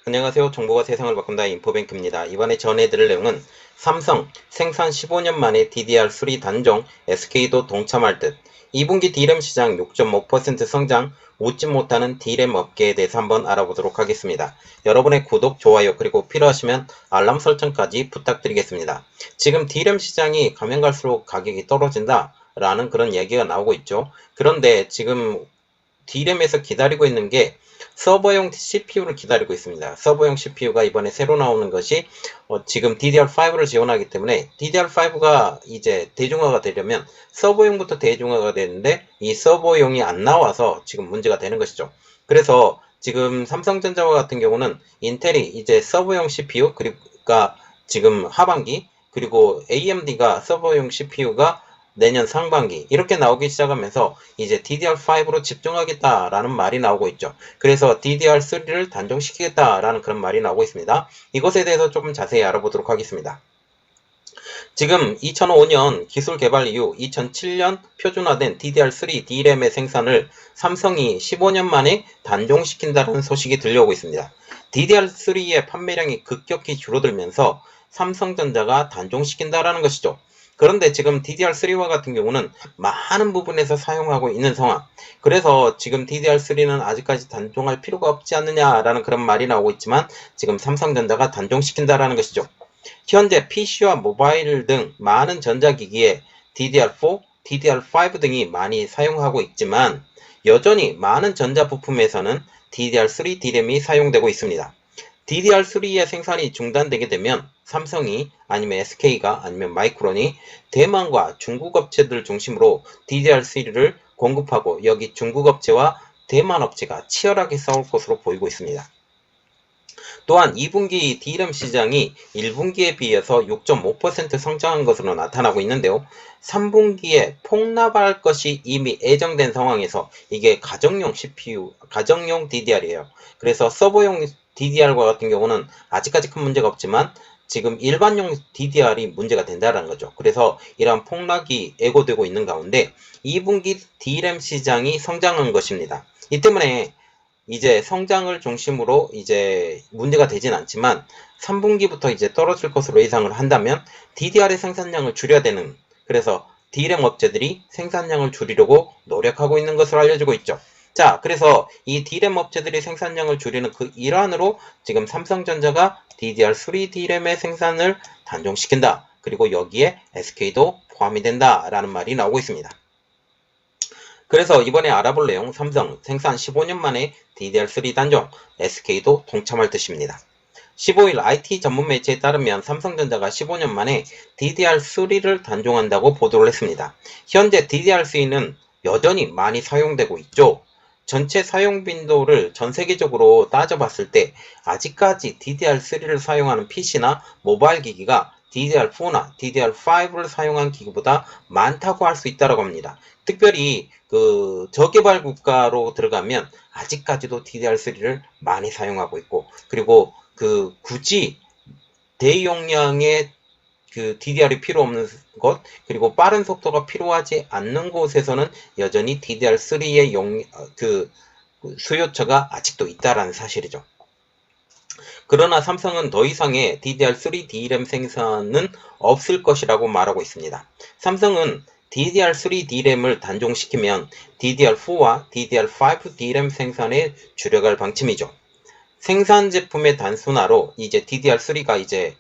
안녕하세요. 정보가 세상을 바꾼다 인포뱅크입니다. 이번에 전해드릴 내용은 삼성 생산 15년 만에 DDR3 단종 SK도 동참할 듯 2분기 D램 시장 6.5% 성장 웃지 못하는 D램 업계에 대해서 한번 알아보도록 하겠습니다. 여러분의 구독, 좋아요 그리고 필요하시면 알람 설정까지 부탁드리겠습니다. 지금 D램 시장이 가면 갈수록 가격이 떨어진다 라는 그런 얘기가 나오고 있죠. 그런데 지금 D램에서 기다리고 있는 게 서버용 CPU를 기다리고 있습니다. 서버용 CPU가 이번에 새로 나오는 것이 지금 DDR5를 지원하기 때문에 DDR5가 이제 대중화가 되려면 서버용부터 대중화가 되는데 이 서버용이 안 나와서 지금 문제가 되는 것이죠. 그래서 지금 삼성전자와 같은 경우는 인텔이 이제 서버용 CPU 그러니까 지금 하반기 그리고 AMD가 서버용 CPU가 내년 상반기 이렇게 나오기 시작하면서 이제 DDR5로 집중하겠다라는 말이 나오고 있죠. 그래서 DDR3를 단종시키겠다라는 그런 말이 나오고 있습니다. 이것에 대해서 조금 자세히 알아보도록 하겠습니다. 지금 2005년 기술 개발 이후 2007년 표준화된 DDR3 D램의 생산을 삼성이 15년 만에 단종시킨다는 소식이 들려오고 있습니다. DDR3의 판매량이 급격히 줄어들면서 삼성전자가 단종시킨다라는 것이죠. 그런데 지금 DDR3와 같은 경우는 많은 부분에서 사용하고 있는 상황. 그래서 지금 DDR3는 아직까지 단종할 필요가 없지 않느냐라는 그런 말이 나오고 있지만 지금 삼성전자가 단종시킨다라는 것이죠. 현재 PC와 모바일 등 많은 전자기기에 DDR4, DDR5 등이 많이 사용하고 있지만 여전히 많은 전자부품에서는 DDR3 D램이 사용되고 있습니다. DDR3의 생산이 중단되게 되면 삼성이 아니면 SK가 아니면 마이크론이 대만과 중국 업체들 중심으로 DDR3를 공급하고 여기 중국 업체와 대만 업체가 치열하게 싸울 것으로 보이고 있습니다. 또한 2분기 D램 시장이 1분기에 비해서 6.5% 성장한 것으로 나타나고 있는데요. 3분기에 폭락할 것이 이미 예정된 상황에서 이게 가정용 CPU, 가정용 DDR이에요. 그래서 서버용 DDR과 같은 경우는 아직까지 큰 문제가 없지만 지금 일반용 DDR이 문제가 된다는 거죠. 그래서 이러한 폭락이 예고되고 있는 가운데 2분기 D램 시장이 성장한 것입니다. 이 때문에 이제 성장을 중심으로 이제 문제가 되진 않지만 3분기부터 이제 떨어질 것으로 예상을 한다면 DDR의 생산량을 줄여야 되는 그래서 D램 업체들이 생산량을 줄이려고 노력하고 있는 것으로 알려지고 있죠. 자, 그래서 이 D램 업체들이 생산량을 줄이는 그 일환으로 지금 삼성전자가 DDR3 D램의 생산을 단종시킨다. 그리고 여기에 SK도 포함이 된다라는 말이 나오고 있습니다. 그래서 이번에 알아볼 내용 삼성 생산 15년 만에 DDR3 단종, SK도 동참할 뜻입니다. 15일 IT 전문 매체에 따르면 삼성전자가 15년 만에 DDR3를 단종한다고 보도를 했습니다. 현재 DDR3는 여전히 많이 사용되고 있죠. 전체 사용 빈도를 전 세계적으로 따져봤을 때 아직까지 DDR3를 사용하는 PC나 모바일 기기가 DDR4나 DDR5를 사용한 기기보다 많다고 할 수 있다고 합니다. 특별히 그 저개발 국가로 들어가면 아직까지도 DDR3를 많이 사용하고 있고 그리고 그 굳이 대용량의 그 DDR이 필요 없는 것 그리고 빠른 속도가 필요하지 않는 곳에서는 여전히 DDR3의 그 수요처가 아직도 있다라는 사실이죠. 그러나 삼성은 더 이상의 DDR3 D램 생산은 없을 것이라고 말하고 있습니다. 삼성은 DDR3 D램을 단종시키면 DDR4와 DDR5 D램 생산에 줄여갈 방침이죠. 생산 제품의 단순화로 이제 DDR3가 이제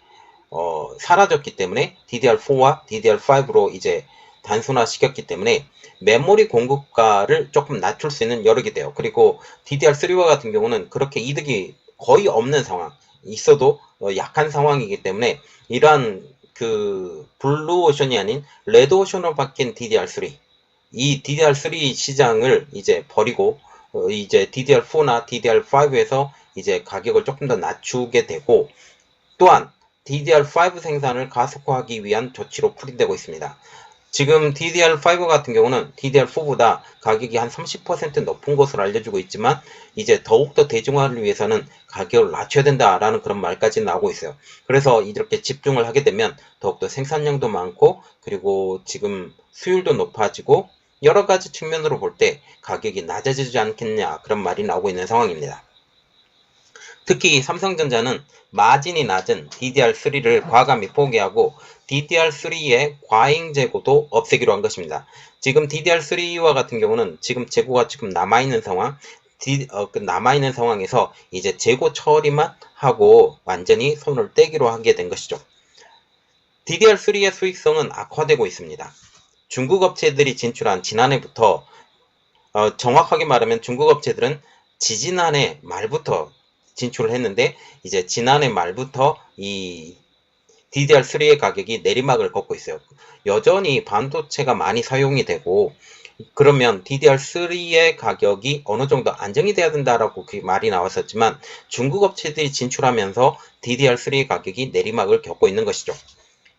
사라졌기 때문에 DDR4와 DDR5로 이제 단순화 시켰기 때문에 메모리 공급가를 조금 낮출 수 있는 여력이 돼요. 그리고 DDR3와 같은 경우는 그렇게 이득이 거의 없는 상황, 있어도 약한 상황이기 때문에 이러한 그 블루오션이 아닌 레드오션으로 바뀐 DDR3 이 DDR3 시장을 이제 버리고 이제 DDR4나 DDR5에서 이제 가격을 조금 더 낮추게 되고 또한 DDR5 생산을 가속화하기 위한 조치로 풀이되고 있습니다. 지금 DDR5 같은 경우는 DDR4보다 가격이 한 30% 높은 것으로 알려지고 있지만 이제 더욱더 대중화를 위해서는 가격을 낮춰야 된다라는 그런 말까지 나오고 있어요. 그래서 이렇게 집중을 하게 되면 더욱더 생산량도 많고 그리고 지금 수율도 높아지고 여러 가지 측면으로 볼 때 가격이 낮아지지 않겠냐 그런 말이 나오고 있는 상황입니다. 특히 삼성전자는 마진이 낮은 DDR3를 과감히 포기하고 DDR3의 과잉 재고도 없애기로 한 것입니다. 지금 DDR3와 같은 경우는 지금 재고가 지금 남아있는 상황, 남아있는 상황에서 이제 재고 처리만 하고 완전히 손을 떼기로 하게 된 것이죠. DDR3의 수익성은 악화되고 있습니다. 중국 업체들이 진출한 지난해부터 정확하게 말하면 중국 업체들은 지지난해 말부터 진출을 했는데 이제 지난해 말부터 이 DDR3의 가격이 내리막을 걷고 있어요. 여전히 반도체가 많이 사용이 되고 그러면 DDR3의 가격이 어느 정도 안정이 돼야 된다라고 그 말이 나왔었지만 중국 업체들이 진출하면서 DDR3의 가격이 내리막을 겪고 있는 것이죠.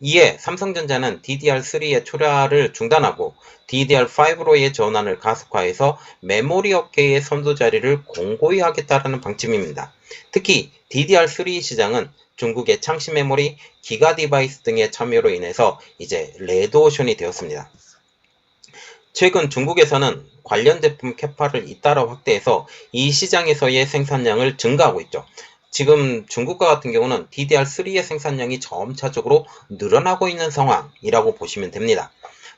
이에 삼성전자는 DDR3의 출하를 중단하고 DDR5로의 전환을 가속화해서 메모리 업계의 선도 자리를 공고히 하겠다라는 방침입니다. 특히 DDR3 시장은 중국의 창시 메모리, 기가 디바이스 등의 참여로 인해서 이제 레드오션이 되었습니다. 최근 중국에서는 관련 제품 캐파를 잇따라 확대해서 이 시장에서의 생산량을 증가하고 있죠. 지금 중국과 같은 경우는 DDR3의 생산량이 점차적으로 늘어나고 있는 상황이라고 보시면 됩니다.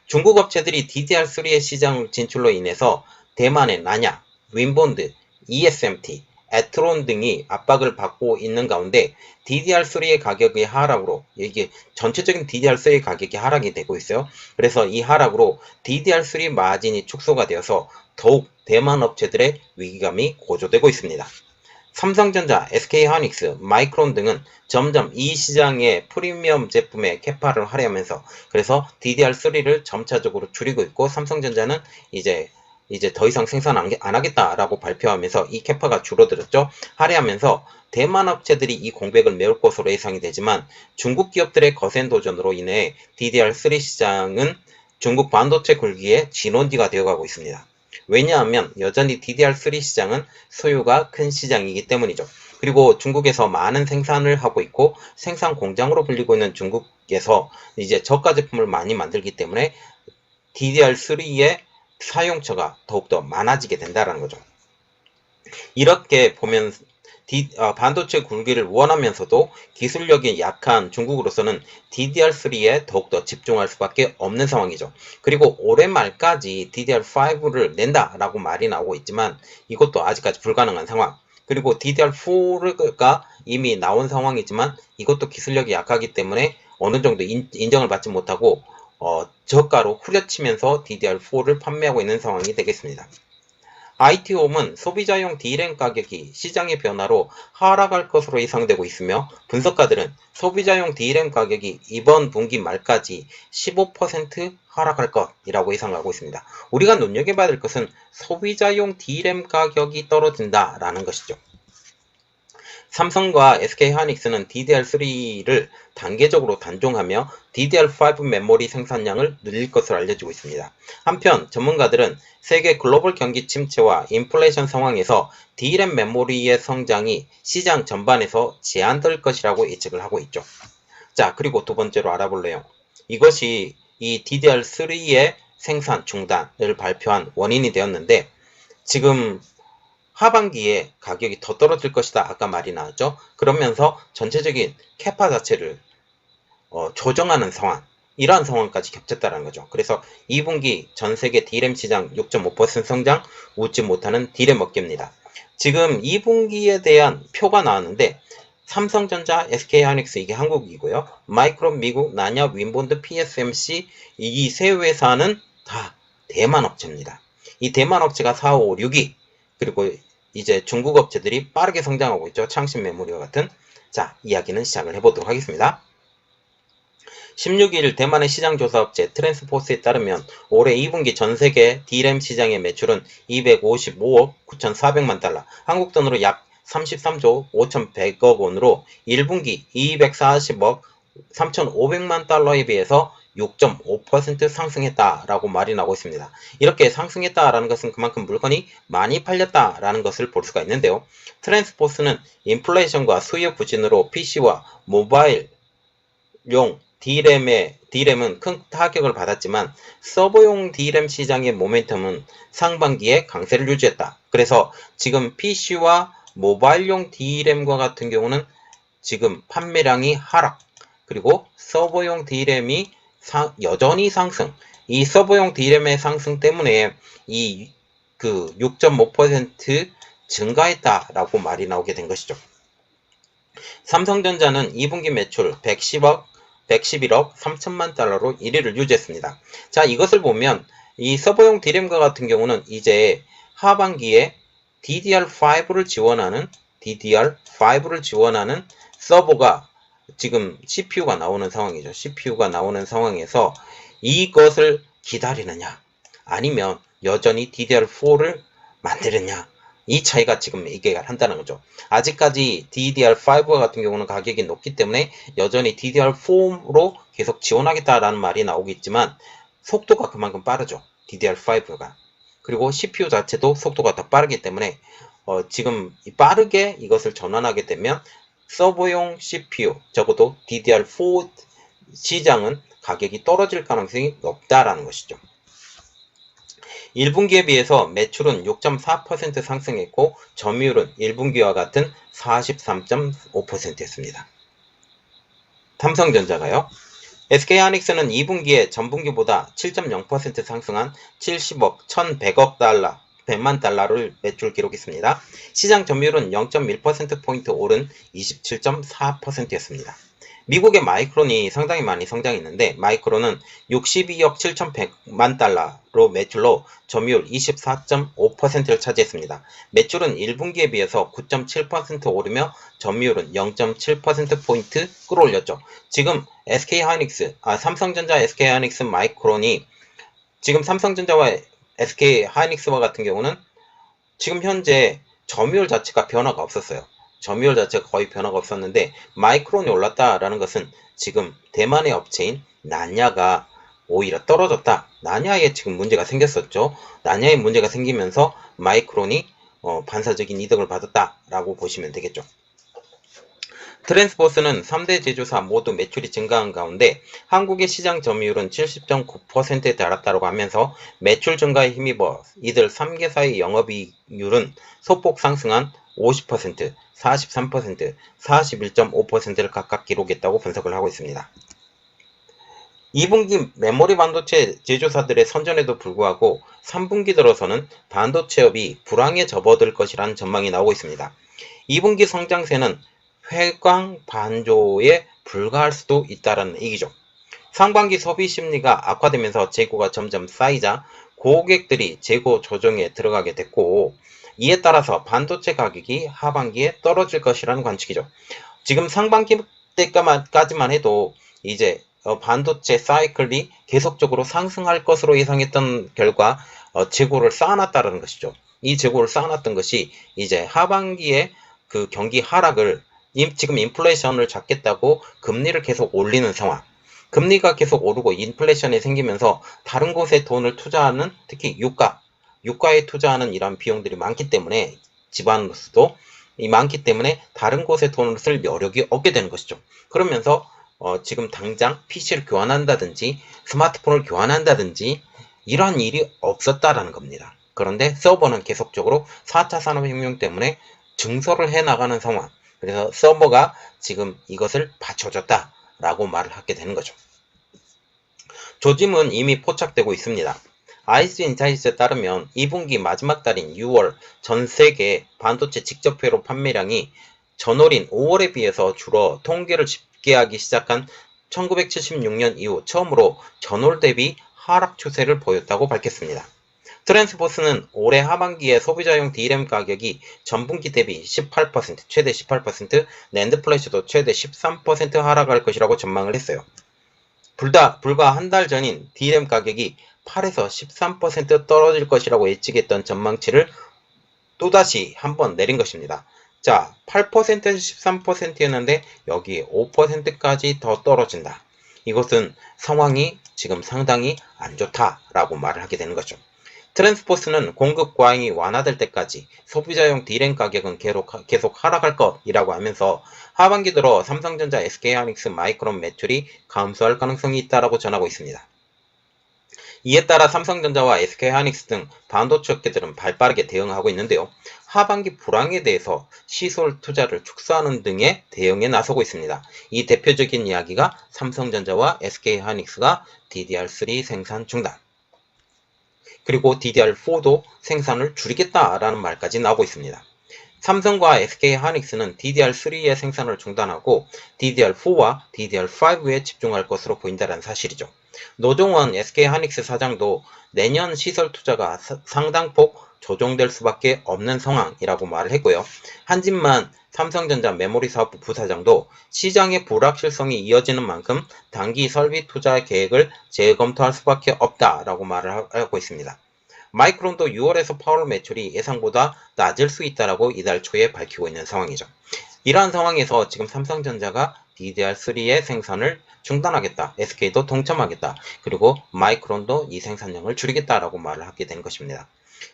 중국 업체들이 DDR3의 시장 진출로 인해서 대만의 나냐, 윈본드, ESMT, 에트론 등이 압박을 받고 있는 가운데 DDR3의 가격의 하락으로 이게 전체적인 DDR3의 가격이 하락이 되고 있어요. 그래서 이 하락으로 DDR3 마진이 축소가 되어서 더욱 대만 업체들의 위기감이 고조되고 있습니다. 삼성전자, SK하이닉스, 마이크론 등은 점점 이 시장의 프리미엄 제품에 캐파를 할애하면서 그래서 DDR3를 점차적으로 줄이고 있고 삼성전자는 이제 더 이상 생산 안 하겠다라고 발표하면서 이 캐파가 줄어들었죠. 할애하면서 대만 업체들이 이 공백을 메울 것으로 예상이 되지만 중국 기업들의 거센 도전으로 인해 DDR3 시장은 중국 반도체 굴기의 진원지가 되어가고 있습니다. 왜냐하면 여전히 DDR3 시장은 소유가 큰 시장이기 때문이죠. 그리고 중국에서 많은 생산을 하고 있고 생산 공장으로 불리고 있는 중국에서 이제 저가 제품을 많이 만들기 때문에 DDR3의 사용처가 더욱더 많아지게 된다는 거죠. 이렇게 보면 반도체 굴기를 원하면서도 기술력이 약한 중국으로서는 DDR3에 더욱더 집중할 수밖에 없는 상황이죠. 그리고 올해 말까지 DDR5를 낸다라고 말이 나오고 있지만 이것도 아직까지 불가능한 상황. 그리고 DDR4가 이미 나온 상황이지만 이것도 기술력이 약하기 때문에 어느 정도 인정을 받지 못하고 저가로 후려치면서 DDR4를 판매하고 있는 상황이 되겠습니다. IT홈은 소비자용 D램 가격이 시장의 변화로 하락할 것으로 예상되고 있으며 분석가들은 소비자용 D램 가격이 이번 분기 말까지 15% 하락할 것이라고 예상하고 있습니다. 우리가 눈여겨봐야 될 것은 소비자용 D램 가격이 떨어진다라는 것이죠. 삼성과 SK하이닉스는 DDR3를 단계적으로 단종하며 DDR5 메모리 생산량을 늘릴 것으로 알려지고 있습니다. 한편 전문가들은 세계 글로벌 경기 침체와 인플레이션 상황에서 D램 메모리의 성장이 시장 전반에서 제한될 것이라고 예측을 하고 있죠. 자, 그리고 두 번째로 알아볼래요. 이것이 이 DDR3의 생산 중단을 발표한 원인이 되었는데 지금 하반기에 가격이 더 떨어질 것이다 아까 말이 나왔죠. 그러면서 전체적인 캐파 자체를 조정하는 상황, 이러한 상황까지 겹쳤다는 거죠. 그래서 2분기 전세계 D램 시장 6.5% 성장, 웃지 못하는 D램 업계입니다. 지금 2분기에 대한 표가 나왔는데 삼성전자, SK하이닉스 이게 한국이고요. 마이크론 미국, 나냐, 윈본드, PSMC 이 세 회사는 다 대만 업체입니다. 이 대만 업체가 4, 5, 6위 그리고 이제 중국 업체들이 빠르게 성장하고 있죠. 창신 메모리와 같은. 자, 이야기는 시작을 해보도록 하겠습니다. 16일 대만의 시장조사업체 트랜스포스에 따르면 올해 2분기 전세계 D램 시장의 매출은 255억 9,400만 달러, 한국 돈으로 약 33조 5,100억 원으로 1분기 240억 3,500만 달러에 비해서 6.5% 상승했다라고 말이 나오고 있습니다. 이렇게 상승했다라는 것은 그만큼 물건이 많이 팔렸다라는 것을 볼 수가 있는데요. 트랜스포스는 인플레이션과 수요 부진으로 PC와 모바일용 D램은 큰 타격을 받았지만 서버용 D램 시장의 모멘텀은 상반기에 강세를 유지했다. 그래서 지금 PC와 모바일용 D램과 같은 경우는 지금 판매량이 하락, 그리고 서버용 D램이 여전히 상승. 이 서버용 D램의 상승 때문에 이 그 6.5% 증가했다라고 말이 나오게 된 것이죠. 삼성전자는 2분기 매출 111억 3천만 달러로 1위를 유지했습니다. 자, 이것을 보면 이 서버용 D램과 같은 경우는 이제 하반기에 DDR5를 지원하는 서버가 지금 CPU가 나오는 상황이죠. CPU가 나오는 상황에서 이것을 기다리느냐, 아니면 여전히 DDR4를 만들느냐, 이 차이가 지금 이게 한다는 거죠. 아직까지 DDR5 같은 경우는 가격이 높기 때문에 여전히 DDR4로 계속 지원하겠다라는 말이 나오고 있지만 속도가 그만큼 빠르죠. DDR5가. 그리고 CPU 자체도 속도가 더 빠르기 때문에 지금 빠르게 이것을 전환하게 되면 서버용 CPU, 적어도 DDR4 시장은 가격이 떨어질 가능성이 높다라는 것이죠. 1분기에 비해서 매출은 6.4% 상승했고 점유율은 1분기와 같은 43.5%였습니다. 삼성전자가요. SK하이닉스는 2분기에 전분기보다 7.0% 상승한 70억 1100억 달러 100만 달러를 매출 기록했습니다. 시장 점유율은 0.1%포인트 오른 27.4%였습니다. 미국의 마이크론이 상당히 많이 성장했는데 마이크론은 62억 7,100만 달러로 매출로 점유율 24.5%를 차지했습니다. 매출은 1분기에 비해서 9.7% 오르며 점유율은 0.7%포인트 끌어올렸죠. 지금 삼성전자, SK하이닉스, 마이크론이 지금 삼성전자와 SK하이닉스와 같은 경우는 지금 현재 점유율 자체가 변화가 없었어요. 점유율 자체가 거의 변화가 없었는데 마이크론이 올랐다라는 것은 지금 대만의 업체인 난야가 오히려 떨어졌다. 난야에 지금 문제가 생겼었죠. 난야에 문제가 생기면서 마이크론이 반사적인 이득을 받았다라고 보시면 되겠죠. 트랜스포스는 3대 제조사 모두 매출이 증가한 가운데 한국의 시장 점유율은 70.9%에 달했다고 하면서 매출 증가에 힘입어 이들 3개사의 영업이익률은 소폭 상승한 50%, 43%, 41.5%를 각각 기록했다고 분석을 하고 있습니다. 2분기 메모리 반도체 제조사들의 선전에도 불구하고 3분기 들어서는 반도체업이 불황에 접어들 것이라는 전망이 나오고 있습니다. 2분기 성장세는 회광 반조에 불과할 수도 있다는 얘기죠. 상반기 소비 심리가 악화되면서 재고가 점점 쌓이자 고객들이 재고 조정에 들어가게 됐고 이에 따라서 반도체 가격이 하반기에 떨어질 것이라는 관측이죠. 지금 상반기 때까지만 해도 이제 반도체 사이클이 계속적으로 상승할 것으로 예상했던 결과 재고를 쌓아놨다는 것이죠. 이 재고를 쌓아놨던 것이 이제 하반기에 그 경기 하락을 지금 인플레이션을 잡겠다고 금리를 계속 올리는 상황. 금리가 계속 오르고 인플레이션이 생기면서 다른 곳에 돈을 투자하는 특히 유가에 투자하는 이런 비용들이 많기 때문에 집안으로서도 많기 때문에 다른 곳에 돈을 쓸 여력이 없게 되는 것이죠. 그러면서 지금 당장 PC를 교환한다든지 스마트폰을 교환한다든지 이러한 일이 없었다라는 겁니다. 그런데 서버는 계속적으로 4차 산업혁명 때문에 증설을 해나가는 상황. 그래서 서버가 지금 이것을 받쳐줬다라고 말을 하게 되는 거죠. 조짐은 이미 포착되고 있습니다. IC 인사이트에 따르면 2분기 마지막 달인 6월 전 세계 반도체 직접회로 판매량이 전월인 5월에 비해서 줄어 통계를 집계하기 시작한 1976년 이후 처음으로 전월 대비 하락 추세를 보였다고 밝혔습니다. 트랜스포스는 올해 하반기에 소비자용 D램 가격이 전분기 대비 18%, 최대 18%, 낸드 플래시도 최대 13% 하락할 것이라고 전망을 했어요. 불과 한 달 전인 D램 가격이 8에서 13% 떨어질 것이라고 예측했던 전망치를 또다시 한번 내린 것입니다. 자, 8%에서 13%였는데 여기 5%까지 더 떨어진다. 이것은 상황이 지금 상당히 안 좋다라고 말을 하게 되는 거죠. 트랜스포스는 공급 과잉이 완화될 때까지 소비자용 D램 가격은 계속 하락할 것이라고 하면서 하반기 들어 삼성전자, SK하이닉스, 마이크론 매출이 감소할 가능성이 있다고 전하고 있습니다. 이에 따라 삼성전자와 SK하이닉스 등 반도체 업계들은 발빠르게 대응하고 있는데요. 하반기 불황에 대해서 시설 투자를 축소하는 등의 대응에 나서고 있습니다. 이 대표적인 이야기가 삼성전자와 SK하이닉스가 DDR3 생산 중단, 그리고 DDR4도 생산을 줄이겠다라는 말까지 나오고 있습니다. 삼성과 SK하이닉스는 DDR3의 생산을 중단하고 DDR4와 DDR5에 집중할 것으로 보인다는 사실이죠. 노종원 SK하이닉스 사장도 내년 시설 투자가 상당폭 조정될 수밖에 없는 상황이라고 말을 했고요. 한진만 삼성전자 메모리 사업부 부사장도 시장의 불확실성이 이어지는 만큼 단기 설비 투자 계획을 재검토할 수밖에 없다라고 말을 하고 있습니다. 마이크론도 6월에서 8월 매출이 예상보다 낮을 수 있다라고 이달 초에 밝히고 있는 상황이죠. 이러한 상황에서 지금 삼성전자가 DDR3의 생산을 중단하겠다, SK도 동참하겠다, 그리고 마이크론도 이 생산량을 줄이겠다라고 말을 하게 된 것입니다.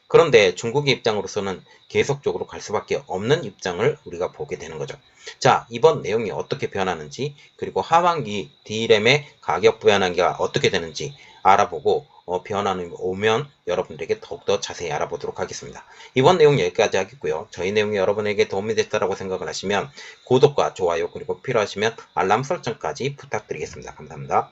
그런데 중국의 입장으로서는 계속적으로 갈 수밖에 없는 입장을 우리가 보게 되는 거죠. 자, 이번 내용이 어떻게 변하는지, 그리고 하반기 D램의 가격 변화가 어떻게 되는지 알아보고 변화는 오면 여러분들에게 더욱더 자세히 알아보도록 하겠습니다. 이번 내용 여기까지 하겠고요. 저희 내용이 여러분에게 도움이 됐다고 생각을 하시면 구독과 좋아요, 그리고 필요하시면 알람 설정까지 부탁드리겠습니다. 감사합니다.